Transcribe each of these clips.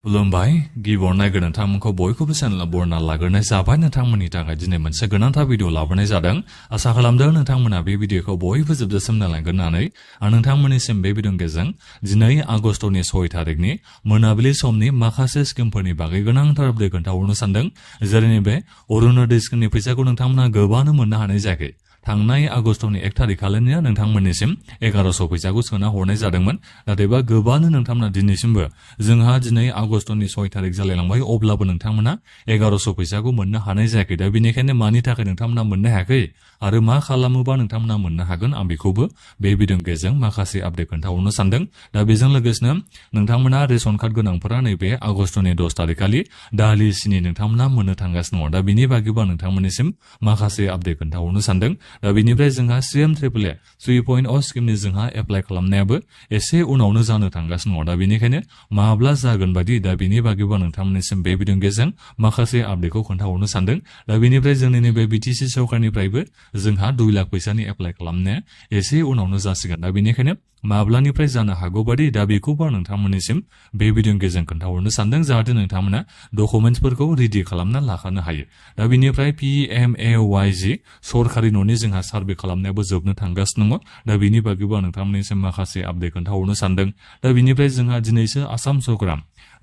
खुलुमबाय गिबियाव नायगोन नोंथांमोनखौ बयखौबो चेनेलाव बरना लाग्रोनाय जाबाय नोंथांमोननि थाखाय दिनै मोनसे गोनांथार भिडिअ लाबोनाय जादों आसा खालामदों नोंथांमोना बे भिडिअखौ बयबो जोबजासिम नायलांगोन होननानै आं नोंथांमोननिसिम बे भिडिअनि गेजेरजों दिनै आगस्टनि 6 थारिखनि मोनाबिलि समनि माखासे स्किमफोरनि बागै गोनांथार आपडेट खोन्थाहरनो सानदों जेरै बे अरुणोदय स्किमनि फैसाखौ नोंथांमोना गोबाङानो मोननो हानाय जायाखै थांनाय आगस्टनि 1 थारिख खालिनो नोंथांमोननिसिम 1100 फैसाखौ सोना हरनाय जादोंमोन नाथायबा गोबाङानो नोंथांमोना दिनैसिमबो जोंहा दिनै आगस्टनि 6 थारिख जालायलांबाय अब्लाबो नोंथांमोना 1100 फैसाखौ मोननो हानाय जायाखै दा बेनिखायनो मानि थाखाय नोंथांमोना मोननो हायाखै आरो मा खालामोबा नोंथांमोना मोननो हागोन आं बेखौबो बे भिडिअनि गेजेरजों माखासे आपडेट खोन्थाहरनो सानदों दा बेजों लोगोसेनो नोंथांमोना रेशन कार्ड गोनांफोरा नैबे आगस्टनि 10 थारिख खालि दालि सिनि नोंथांमोना मोननो थांगासिनो दङ दा बिनि बागैबो नोंथांमोननिसिम माखासे आपडेट खोन्थाहरनो सानदों दा बेनिफ्राय जोंहा CMAAA 3.0 स्किमनि जोंहा एप्लाइ खालामनायाबो एसे उनावनो जानो थांगासिनो दङ दा बेनिखायनो माब्ला जागोन बादि दा बिनि बागैबो नोंथांमोननिसिम बे भिडिअनि गेजेरजों माखासे आपडेटखौ खोन्थाहरनो सानदों दा बेनिफ्राय जोंनि नैबे BTC सरकारनिफ्रायबो जोंहा 2 लाख फैसानि एप्लाइ खालामनाया एसे उनावनो जासिगोन दा बेनिखायनो माब्लानिफ्राय जानो हागौ बादि दा बेखौबो नोंथांमोननिसिम बे भिडिअनि गेजेरजों खोन्थाहरनो सानदों जाहाथे नोंथांमोना डकुमेन्टसफोरखौ रेडि खालामना लाखानो हायो दा बेनिफ्राय PMAY-G सरकारि न'नि जोंहा सार्भे खालामनायाबो जोबनो थांगासिनो दङ दा बिनि बागैबो नोंथांमोननिसिम माखासे आपडेट खोन्थाहरनो सानदों दा बिनिफ्राय जोंहा दिनैसो आसाम सरकारा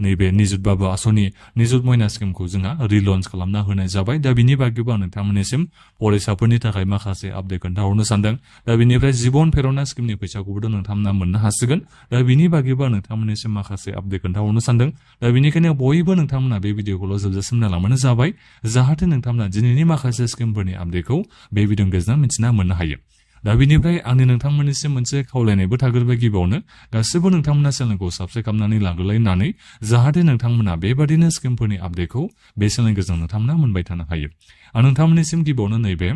नैबे निजुत बाबु आसनि निजुत मोइना स्किमखौ जोंहा रिलन्च खालामना होनाय जाबाय दा बिनि बागैबो नोंथांमोननिसिम फरायसाफोरनि थाखाय माखासे आपडेट खोन्थाहरनो सानदों दा बिनिफ्राय जिबन फेरना स्किमनि फैसाखौबो नोंथांमोना मोननो हासिगोन दा बिनि बागैबो नोंथांमोननिसिम माखासे आपडेट खोन्थाहरनो सानदों दा बिनिखायनो बयबो नोंथांमोना बे भिडिअखौल' जोबजासिम नायलांबानो जाबाय जाहाथे नोंथांमोना दिनैनि माखासे स्किमफोरनि आपडेटखौ बे भिडिअनि गेजेरजों मिथिना मोननो हायो दा बिनिफ्राय आंनि नोंथांमोननिसिम मोनसे खावलायनायबो थाग्रोबाय गिबियावनो गासिबो नोंथांमोना चेनेलखौ साबस्क्राइब खालामनानै लाग्रोलायनानै जाहाथे नोंथांमोना बेबादिनो स्किमफोरनि आपडेटखौ बे चेनेलनि गेजेरजों नोंथांमोना मोनबाय थानो हायो आं नोंथांमोननिसिम गिबियावनो नैबे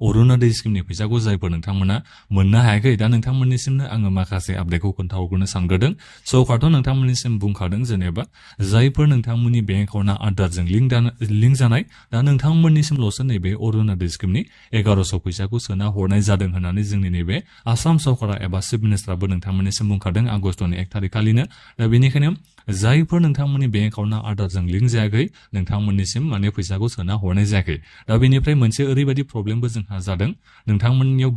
अरुणोदय स्किमनि फैसाखौ जायफोर नोंथांमोना मोननो हायाखै दा नोंथांमोननिसिमनो आङो माखासे आपडेटखौ खोन्थाहरग्रोनो सानग्रोदों सरकारथ' नोंथांमोननिसिम बुंखादों जेनेबा जायफोर नोंथांमोननि बेंक एकाउन्टआ आधारजों लिंक जानाय दा नोंथांमोननिसिमल'सो नैबे अरुणोदय स्किमनि 1100 फैसाखौ सोना हरनाय जादों होननानै जोंनि नैबे आसाम सरकारा एबा चिफ मिनिस्टाराबो नोंथांमोननिसिम बुंखादों आगस्टनि 1 थारिख खालिनो दा बेनिखायनो जायफोर नोंथांमोननि बेंक एकाउन्टआ आधारजों लिंक जायाखै नोंथांमोननिसिम माने फैसाखौ सोना हरनाय जायाखै दा बेनिफ्राय मोनसे ओरैबायदि प्रब्लेमबो जोंहा जादों नोंथांमोननियाव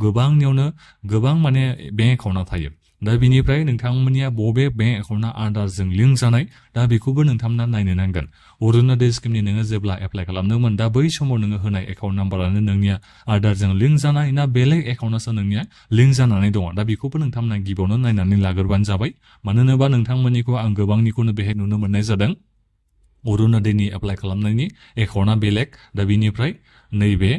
गोबां माने बेंक एकाउन्टआ थायो दा बिनिफ्राय नोंथांमोननिया बबे बेंक एकाउन्टआ आधारजों लिंक जानाय दा बेखौबो नोंथांमोना नायनो नांगोन अरुणोदय स्किमनि नोङो जेब्ला एप्लाइ खालामदोंमोन दा बै समाव नोङो होनाय एकाउन्ट नाम्बारानो नोंनिया आधारजों लिंक जानाय ना बेलेग एकाउन्टआसो नोंनिया लिंक जानानै दङ दा बेखौबो नोंथांमोना गिबियावनो नायनानै लाग्रोबानो जाबाय मानो होनोबा नोंथांमोननिखौ आं गोबांनिखौनो बेहाय नुनो मोननाय जादों अरुणोदयनि एप्लाइ खालामनायनि एकाउन्टआ बेलेग दा बिनिफ्राय नैबे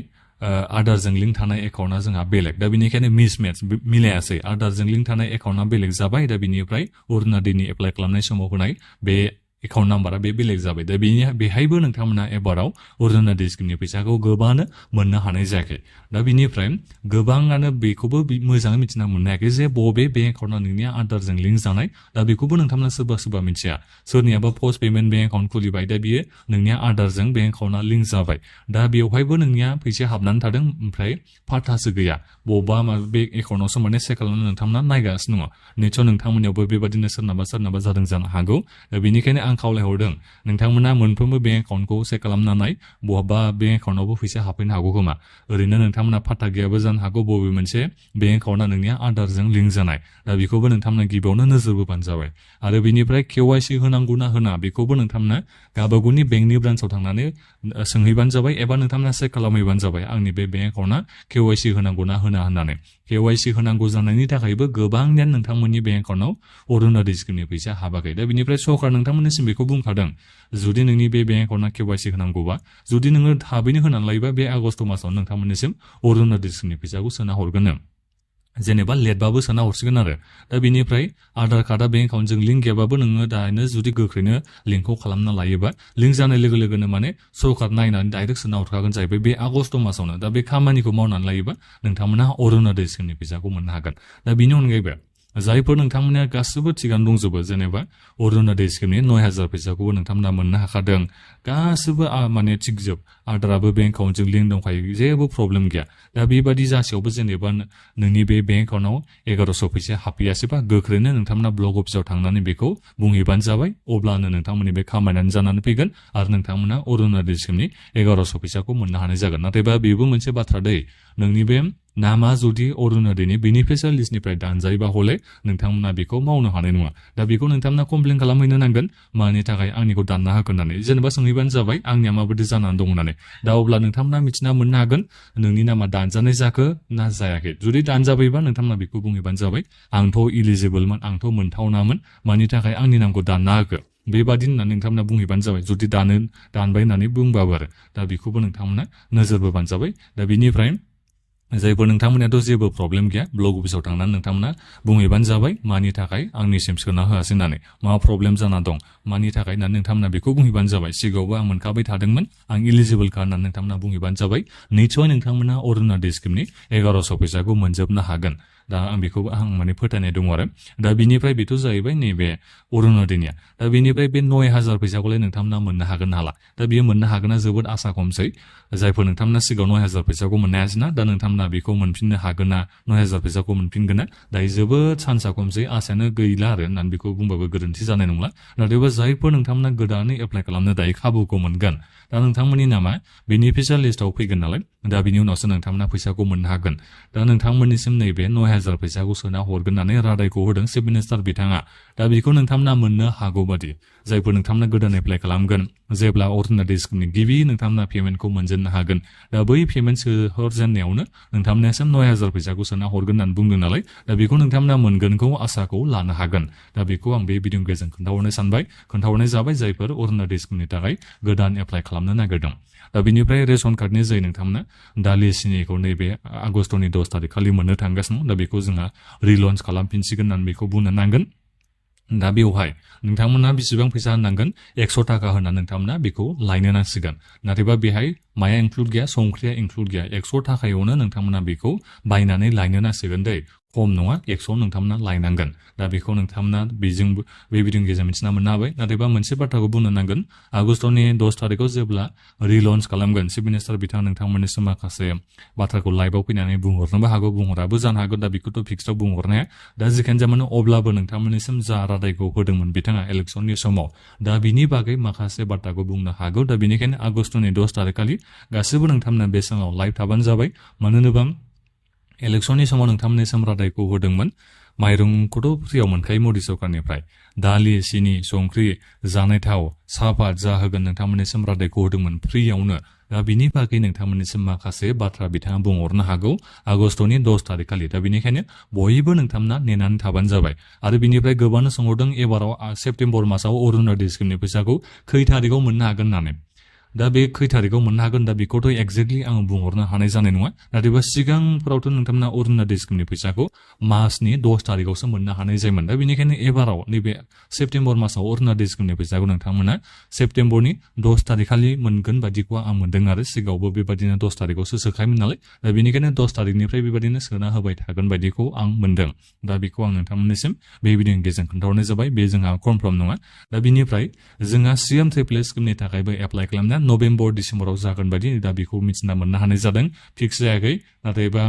आधारजों लिंक थानाय एकाउन्टआ जोंहा बेलेग दा बेनिखायनो मिसमेच मिलायासै आधारजों लिंक थानाय एकाउन्टआ बेलेग जाबाय दा बिनिफ्राय अरुणोदयनि एप्लाइ खालामनाय समाव होनाय बे एकाउन्ट नाम्बारा बेलेग जाबाय दा बेहायबो नोंथांमोना एबाराव अरुणोदय स्किमनि फैसाखौ गोबाङानो मोननो हानाय जायाखै दा बिनिफ्राय गोबाङानो बेखौबो मोजाङै मिथिना मोननो हायाखै जे बबे बेंक एकाउन्टआ नोंनिया आधारजों लिंक जानाय दा बेखौबो नोंथांमोना सोरबा मिथिया सोरनियाबा पस्ट पेमेन्ट बेंक एकाउन्ट खुलिबाय दा बियो नोंनिया आधारजों बेंक एकाउन्टआ लिंक जाबाय दा बेवहायबो नोंनिया फैसा हाबनानै थादों ओमफ्राय फाथासो गैया बबेबा बे एकाउन्टआवसो माने चेक खालामनानै नोंथांमोना नायगासिनो दङ निस्सय नोंथांमोननियावबो बेबादिनो सोरनाबा जादों जानो हागौ दा बेनिखायनो आं खावलायहरदों नोंथांमोना मोनफ्रोमबो बेंक एकाउन्टखौ चेक खालामनानै बहाबा बेंक एकाउन्टआवबो फैसा हाबफैनो हागौ खोमा ओरैनो नोंथांमोना फाथा गैयाबो जानो हागौ बबे मोनसे बेंक एकाउन्टआ नोंनिया आधारजों लिंक जानाय दा बेखौबो नोंथांमोना गिबियावनो नोजोर बोबानो जाबाय आरो बेनिफ्राय KYC होनांगौना होना बेखौबो नोंथांमोना गावबागावनि बेंकनि ब्रान्सआव थांनानै सोंहैबानो जाबाय एबा नोंथांमोना चेक खालामहैबानो जाबाय आंनि बे बेंक एकाउन्टआ KYC होनांगौना होना होननानै KYC होनांगौ जानायनि थाखायबो गोबांनियानो नोंथांमोननि बेंक एकाउन्टआव अरुणोदय स्किमनि फैसा हाबाखै दा बिनिफ्राय सरकार नोंथांमोननिसिम बेखौ बुंखादों जुदि नोंनि बे बेंक एकाउन्टआ KYC होनांगौबा जुदि नोङो थाबैनो होनानै लायोबा बे आगस्ट मासाव नोंथांमोननिसिम अरुणोदय स्किमनि फैसाखौ सोना हरगोन जेनेबा लेटबाबो सोना हरसिगोन आरो दा बेनिफ्राय आधार कार्डआ बेंक एकाउन्टजों लिंक गैयाबाबो नोङो दानो जुदि गोख्रैनो लिंकखौ खालामना लायोबा लिंक जानाय लोगो लोगोनो माने सरकार नायनानै डाइरेक्ट सोना हरखागोन जाहैबाय बे आगस्ट मासावनो दा बे खामानिखौ मावनानै लायोबा नोंथांमोना अरुणोदय स्किमनि फैसाखौ मोननो हागोन दा बिनि अनगायैबो जायफोर नोंथांमोना गासिबो थिगानो दंजोबो जेनेबा अरुणोदय स्किमनि 9000 फैसाखौबो नोंथांमोना मोननो हाखादों गासिबो माने थिगजोब आदाराबो बेंक एकाउन्टजों लिंक दंखायो जेबो प्रब्लेम गैया दा बेबादि जासेयावबो जेनेबा नोंनि बे बेंक एकाउन्टआव 1100 फैसा हाबफैयासैबा गोख्रैनो नोंथांमोना ब्लक अफिसाव थांनानै बेखौ बुंहैबानो जाबाय अब्लानो नोंथांमोननि बे खामायनानै जानानै फैगोन आरो नोंथांमोना अरुणोदय स्किमनि 1100 फैसाखौ मोननो हानाय जागोन नाथायबा बेबो मोनसे बाथ्रा दै नोंनि बे नामा जुदि अरुणोदयनि बेनिफिसियार लिस्टनिफ्राय दानजायोबा हले नोंथांमोना बेखौ मावनो हानाय नङा दा बेखौ नोंथांमोना कमप्लेन खालामहैनो नांगोन मानि थाखाय आंनिखौ दानना होगोन होननानै जेनेबा सोंहैबानो जाबाय आंनिया माबायदि जानानै दं होननानै दा अब्ला नोंथांमोना मिथिना मोननो हागोन नोंनि नामा दानजानाय जाखो ना जायाखै जुदि दानजाबायबा नोंथांमोना बेखौ बुंहैबानो जाबाय आंथ' इलिजिबोलमोन आंथ' मोनथावनामोन मानि थाखाय आंनि नामखौ दानना होखो बेबादि होननानै नोंथांमोना बुंहैबानो जाबाय जुदि दानबाय होननानै बुंबाबो आरो दा बेखौबो नोंथांमोना नोजोर बोबानो जाबाय दा बेनिफ्राय जायफोर नोंथांमोनाथ' जेबो प्रब्लेम गैया ब्लक अफिसाव थांनानै नोंथांमोना बुंहैबानो जाबाय मानि थाखाय आंनिसिम सोना होआसै होननानै मा प्रब्लेम जाना दं मानि थाखाय होननानै नोंथांमोना बेखौ बुंहैबानो जाबाय सिगाङावबो आं मोनखाबाय थादोंमोन आं इलिजिबोलखा होननानै नोंथांमोना बुंहैबानो जाबाय निसय नोंथांमोना अरुणोदय स्किमनि 1100 फैसाखौ मोनजोबनो हागोन दा आं बेखौ आं माने फोथायनाय दङ आरो दा बिनिफ्राय बेथ' जाहैबाय नैबे अरुणोदयनिया दा बेनिफ्राय बे 9000 फैसाखौलाय नोंथांमोना मोननो हागोन हाला दा बियो मोननो हागोना जोबोद आसा खमसै जायफोर नोंथांमोना सिगाङाव 9000 फैसाखौ मोननो हायासैना दा नोंथांमोना बेखौ मोनफिननो हागोन ना 9000 फैसाखौ मोनफिनगोन ना दायो जोबोद सान्सा खमसै आसायानो गैला आरो होननानै बेखौ बुंबाबो गोरोन्थि जानाय नंला नाथायबा जायफोर नोंथांमोना गोदानै एप्लाइ खालामनो दायो खाबुखौ मोनगोन दा नोंथांमोननि नामा बेनिफिसियार लिस्टआव फैगोन नालाय दा बिनि उनावसो नोंथांमोना फैसाखौ मोननो हागोन दा नोंथांमोननिसिम नैबे 9000 फैसाखौ सोना हरगोन होननानै रादायखौ होदों चिफ मिनिस्टार बिथाङा दा बेखौ नोंथांमोना मोननो हागौ बादि जायफोर नोंथांमोना गोदान एप्लाइ खालामगोन जेब्ला अरुणोदय स्किमनि गिबि नोंथांमोना पेमेन्टखौ मोनजेननो हागोन दा बै पेमेन्ट सोहरजेननायावनो नोंथांमोनासिम 9000 फैसाखौ सोना हरगोन होननानै बुंदों नालाय दा बेखौ नोंथांमोना मोनगोनखौ आसाखौ लानो हागोन दा बेखौ आं बे भिडिअनि गेजेरजों खोन्थाहरनाय जाबाय जायफोर अरुणोदय स्किमनि थाखाय गोदान एप्लाइ खालामनो नागिरदों दा बिनिफ्राय रेशन कार्डनि जै नोंथांमोना दालि सिनिखौ नैबे आगस्टनि 10 थारिख खालि मोननो थांगासिनो दा बेखौ जोंहा रिलन्च खालामफिनसिगोन होननानै बेखौ बुंनो नांगोन दा बेवहाय नोंथांमोना बेसेबां फैसा होनांगोन 100 थाखा होननानै नोंथांमोना बेखौ लायनो नांसिगोन नाथायबा बेहाय माया इनक्लुड गैया संख्रिया इनक्लुड गैया 100 थाखायावनो नोंथांमोना बेखौ बायनानै लायनो नांसिगोन दै खम नङा 100 नोंथांमोना लायनांगोन दा बेखौ नोंथांमोना बेजोंबो बे भिडिअनि गेजेरजों मिथिना मोननो हाबाय नाथायबा मोनसे बाथ्राखौ बुंनो नांगोन आगस्टनि 10 थारिखआव जेब्ला रिलन्च खालामगोन चिफ मिनिस्टार बिथाङा नोंथांमोननिसिम माखासे बाथ्राखौ लाइभआव फैनानै बुंहरनोबो हागौ बुंहराबो जानो हागौ दा बेखौथ' फिक्सआव बुंहरनाया दा जिखियानो जामानो अब्लाबो नोंथांमोननिसिम जा रादायखौ होदोंमोन बिथाङा इलेक्सननि समाव दा बिनि बागै माखासे बाथ्राखौ बुंनो हागौ दा बेनिखायनो आगस्टनि 10 थारिख खालि गासिबो नोंथांमोना बे समाव लाइभ थाबानो जाबाय मानो होनोबा इलेक्सननि समाव नोंथांमोननिसिम रादायखौ होदोंमोन माइरंखौथ' फ्रियाव मोनखायो मदि सरकारनिफ्राय दालि सिनि संख्रि जानाय थाव साहापात जा होगोन नोंथांमोननिसिम रादायखौ होदोंमोन फ्रियावनो दा बिनि बागै नोंथांमोननिसिम माखासे बाथ्रा बिथाङा बुंहरनो हागौ आगस्टनि 10 थारिख खालि दा बेनिखायनो बयबो नोंथांमोना नेनानै थाबानो जाबाय आरो बिनिफ्राय गोबांनो सोंहरदों एबाराव सेप्तेम्बर मासाव अरुणोदय स्किमनि फैसाखौ खै थारिखआव मोननो हागोन होननानै दा बे खै थारिखआव मोननो हागोन दा बेखौथ' एक्जेक्टलि आं बुंहरनो हानाय जानाय नङा नाथायबा सिगांफोरावथ' नोंथांमोना अरुणोदय स्किमनि फैसाखौ मार्चनि 10 थारिखआवसो मोननो हानाय जायोमोन दा बेनिखायनो एबाराव नैबे सेप्तेम्बर मासाव अरुणोदय स्किमनि फैसाखौ नोंथांमोना सेप्तेम्बरनि 10 थारिख खालि मोनगोन बायदिखौ आं मोनदों आरो सिगाङावबो बेबायदिनो 10 थारिखआवसो सोखायोमोन नालाय दा बेनिखायनो 10 थारिखनिफ्राय बेबायदिनो सोना होबाय थागोन बायदिखौ आं मोनदों दा बेखौ आं नोंथांमोननिसिम बे भिडिअनि गेजेरजों खोन्थाहरनाय जाबाय बे जोंहा कनफार्म नङा दा बिनिफ्राय जोंहा CMAAA स्किमनि थाखायबो एप्लाइ खालामनाया नभेम्बर डिसेम्बराव जागोन बायदि दा बेखौ मिथिना मोननो हानाय जादों फिक्स जायाखै नाथायबा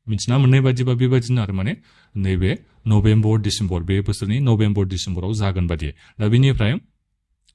मिथिना मोननाय बायदिबा बेबायदिनो आरो माने नैबे नभेम्बर डिसेम्बर बे बोसोरनि नभेम्बर डिसेम्बराव जागोन बायदि दा बेनिफ्राय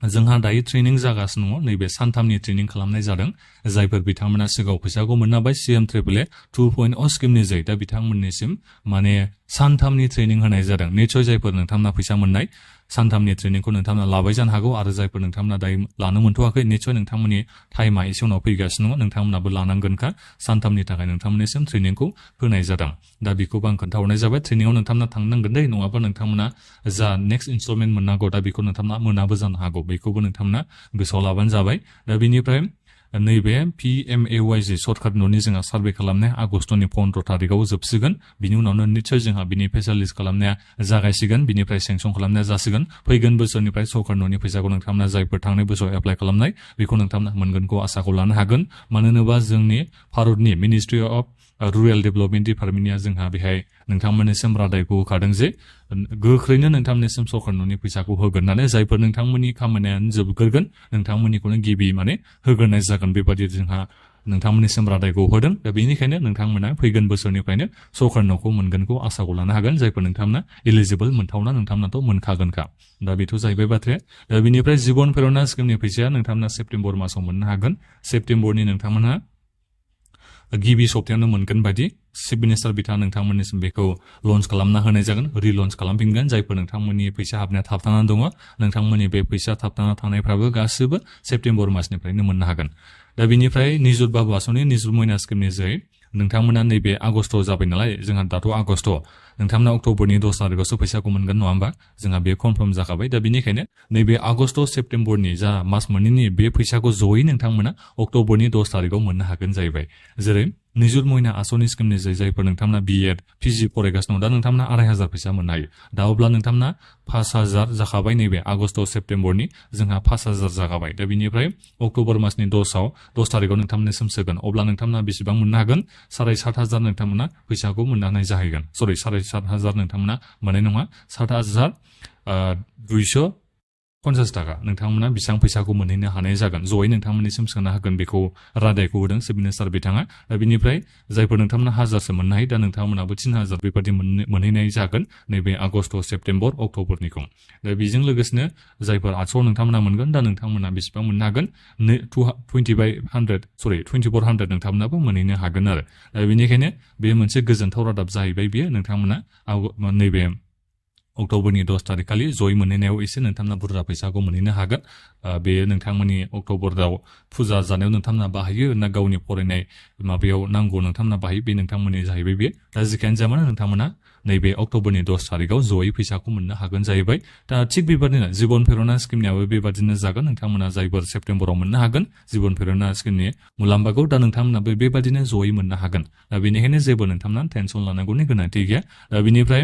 जोंहा दायो ट्रेनिं जागासिनो दङ नैबे सानथामनि ट्रेनिं खालामनाय जादों जायफोर बिथांमोना सिगाङाव फैसाखौ मोननो हाबाय CMAAA 2.0 स्किमनि जै दा बिथांमोननिसिम माने सानथामनि ट्रेनिं होनाय जादों निसय जायफोर नोंथांमोना फैसा मोननाय सानथामनि ट्रेनिंखौ नोंथांमोना लाबाय जानो हागौ आरो जायफोर नोंथांमोना दायो लानो मोनथ'वाखै निसय नोंथांमोननि टाइमा एसे उनाव फैगासिनो दङ नोंथांमोनाबो लानांगोनखा सानथामनि थाखाय नोंथांमोननिसिम ट्रेनिंखौ होनाय जादों दा बेखौबो आं खोन्थाहरनाय जाबाय ट्रेनिंआव नोंथांमोना थांनांगोन दै नङाबा नोंथांमोना जा नेक्स्ट इनस्टलमेन्ट मोननांगौ दा बेखौ नोंथांमोना मोनाबो जानो हागौ बेखौबो नोंथांमोना गोसोआव लाबानो जाबाय दा बेनिफ्राय नैबे PMAY-G सर्टकाट न'नि जोंहा सार्भे खालामनाया आगस्टनि 15 थारिखआव जोबसिगोन बिनि उनावनो निसय जोंहा बिनि फेसिलिटिस खालामनाया जागायसिगोन बिनिफ्राय सेंसन खालामनाया जासिगोन फैगोन बोसोरनिफ्राय सरकार न'नि फैसाखौ नोंथांमोना जायफोर थांनाय बोसोराव एप्लाइ खालामनाय बेखौ नोंथांमोना मोनगोनखौ आसाखौ लानो हागोन मानो होनोबा जोंनि भारतनि मिनिस्ट्रि अफ रुरेल डेभेलपमेन्ट डिपार्टमेन्टनिया जोंहा बेहाय नोंथांमोननिसिम रादायखौ होखादों जे गोख्रैनो नोंथांमोननिसिम सरकारनि फैसाखौ होगोन होननानै जायफोर नोंथांमोननि खामानियानो जोबग्रोगोन नोंथांमोननिखौनो गिबि माने होग्रोनाय जागोन बेबादि जोंहा नोंथांमोननिसिम रादायखौ होदों दा बेनिखायनो नोंथांमोना फैगोन बोसोरनिफ्रायनो सरकारनावखौ मोनगोनखौ आसाखौ लानो हागोन जायफोर नोंथांमोना एलिजिबल मोनथावना नोंथांमोनाथ' मोनखागोनखा दा बेथ' जाहैबाय बाथ्राया दा बेनिफ्राय जीवन प्रेरणा स्किमनि फैसाया नोंथांमोना सेप्तेम्बर मासाव मोननो हागोन सेप्तेम्बरनि नोंथांमोनहा गिबि सप्तायावनो मोनगोन बायदि चिफ मिनिस्टार बिथाङा नोंथांमोननिसिम बेखौ लन्च खालामना होनाय जागोन रिलन्च खालामफिनगोन जायफोर नोंथांमोननि फैसा हाबनाया थाबथानानै दङ नोंथांमोननि बे फैसा थाबथाना थानायफ्राबो गासैबो सेप्तेम्बर मासनिफ्रायनो मोननो हागोन दा बेनिफ्राय निजुत बाबु आसनि निजुत मयना स्किमनि जै नोंथांमोना नैबे आगस्टआव जाबाय नालाय जोंहा दाथ' आगस्ट नोंथांमोना अक्ट'बरनि 10 तारिखआवसो फैसाखौ मोनगोन नङा होमबा जोंहा बे कनफार्म जाखाबाय दा बेनिखायनो नैबे आगस्ट सेप्तेम्बरनि जा मास मोननैनि बे फैसाखौ जयै नोंथांमोना अक्ट'बरनि 10 तारिखआव मोननो हागोन जाहैबाय जेरै निजुत मयना आसनि स्किमनि जायफोर नोंथांमोना बिएड पिजि फरायगासिनो दं दा नोंथांमोना 2500 फैसा मोननो हायो दा अब्ला नोंथांमोना 5000 जाखाबाय नैबे आगस्ट सेप्तेम्बरनि जोंहा 5000 जाखाबाय दा बिनिफ्राय अक्ट'बर मासनि 10 तारिखआव नोंथांमोननिसिम सोगोन अब्ला नोंथांमोना बेसेबां मोननो हागोन 7500 नोंथांमोना फैसाखौ मोननो हानाय जाहैगोन सरि 7500 नोंथांमोना मोननाय नङा 7250 थाखा नोंथांमोना बेसेबां फैसाखौ मोनहैनो हानाय जागोन जयै नोंथांमोननिसिम सोना होगोन बेखौ रादायखौ होदों चिफ मिनिस्टार बिथाङा दा बिनिफ्राय जायफोर नोंथांमोना 1000सो मोननो हायो दा नोंथांमोनाबो 3000 बेबादि मोनहैनाय जागोन नैबे आगस्ट सेप्तेम्बर अक्ट'बरनिखौ दा बेजों लोगोसेनो जायफोर 800 नोंथांमोना मोनगोन दा नोंथांमोना बेसेबां मोननो हागोन 2400 नोंथांमोनाबो मोनहैनो हागोन आरो दा बेनिखायनो बे मोनसे गोजोनथाव रादाब जाहैबाय बियो नोंथांमोना नैबे अक्ट'बरनि 10 तारिख खालि जय मोनहैनायाव एसे नोंथांमोना बुरजा फैसाखौ मोनहैनो हागोन बे नोंथांमोननि अक्ट'बराव फुजा जानायाव नोंथांमोना बाहायो ना गावनि फरायनाय माबायाव नांगौ नोंथांमोना बाहायो बे नोंथांमोननि जाहैबाय बे दा जिखियानो जाया मानो नोंथांमोना नैबे अक्ट'बरनि 10 तारिखआव जयै फैसाखौ मोननो हागोन जाहैबाय दा थिग बेबादिनो जीवन प्रेरणा स्किमनियाबो बेबादिनो जागोन नोंथांमोना जायफोर सेप्तेम्बराव मोननो हागोन जीवन प्रेरणा स्किमनि मुलाम्फाखौ दा नोंथांमोनाबो बेबादिनो जयै मोननो हागोन दा बेनिखायनो जेबो नोंथांमोना टेनसन लानांगौनि गोनांथि गैया दा बेनिफ्राय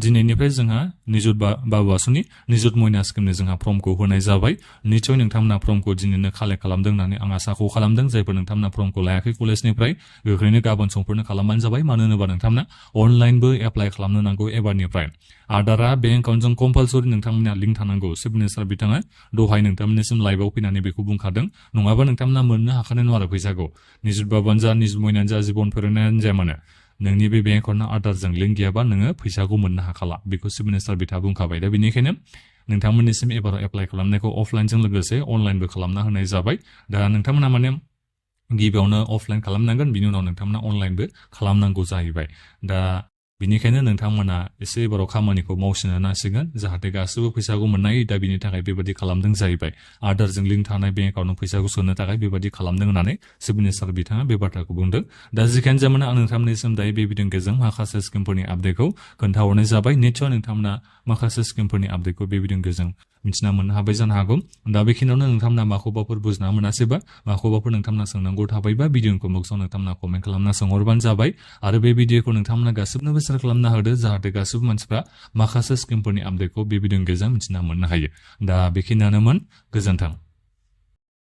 दिनैनिफ्राय जोंहा निजुत बाबु आसनि निजुत मयना स्किमनि जोंहा फर्मखौ होनाय जाबाय निश्चय नोंथांमोना फर्मखौ दिनैनो कालेक्ट खालामदों होननानै आं आसाखौ खालामदों जायफोर नोंथांमोना फर्मखौ लायाखै कलेजनिफ्राय गोख्रैनो गाबोन समफोरनो खालामबानो जाबाय मानो होनोबा नोंथांमोना अनलाइनबो एप्लाइ खालामनो नांगौ एबारनिफ्राय आधारा बेंक एकाउन्टजों कम्पालसरि नोंथांमोना लिंक थानांगौ चिफ मिनिस्टार बिथाङा दहाय नोंथांमोननिसिम लाइभआव फैनानै बेखौ बुंखादों नङाबा नोंथांमोना मोननो हाखानाय नङा आरो फैसाखौ निजुत बाबुआनो जा निजुत मयनानो जा जीवन प्रेरणायानो जाया मानो नोंनि बे बेंक एकाउन्टआ आधारजों लिंक गैयाबा नोङो फैसाखौ मोननो हाखाला बेखौ चिफ मिनिस्टार बिथाङा बुंखाबाय दा बेनिखायनो नोंथांमोननिसिम एबाराव एप्लाइ खालामनायखौ अफलाइनजों लोगोसे अनलाइनबो खालामना होनाय जाबाय दा नोंथांमोना माने गिबियावनो अफलाइन खालामनांगोन बिनि उनाव नोंथांमोना अनलाइनबो खालामनांगौ जाहैबाय दा बेनिखायनो नोंथांमोना एसे एबाराव खामानिखौ मावसिननो नांसिगोन जाहाथे गासैबो फैसाखौ मोननाय दा बिनि थाखाय बेबादि खालामदों जाहैबाय आधारजों लिंक थानाय बेंक एकाउन्टआव फैसाखौ सोनो थाखाय बेबादि खालामदों होननानै चिफ मिनिस्टार बिथाङा बे बाथ्राखौ बुंदों दा जिखियानो जाया मानो आं नोंथांमोननिसिम दायो बे भिडिअनि गेजेरजों माखासे स्किमफोरनि आपडेटखौ खोन्थाहरनाय जाबाय निश्चय नोंथांमोना माखासे स्किमफोरनि आपडेटखौ बे भिडिअनि गेजेरजों मिथिना मोननो हाबाय जानो हागौ दा बेखिनियावनो नोंथांमोना माखौबाफोर बुजिना मोनासैबा माखौबाफोर नोंथांमोना सोंनांगौ थाबायबा भिडिअनि बक्सआव नोंथांमोना कमेन्ट खालामना सोंहरबानो जाबाय आरो बे भिडिअखौ नोंथांमोना गासिबनोबो शेयार खालामना होदो जाहाथे गासिबो मानसिफ्रा माखासे स्किमफोरनि आपडेटखौ बे भिडिअनि गेजेरजों मिथिना मोननो हायो दा बेखिनियानोमोन गोजोन्थों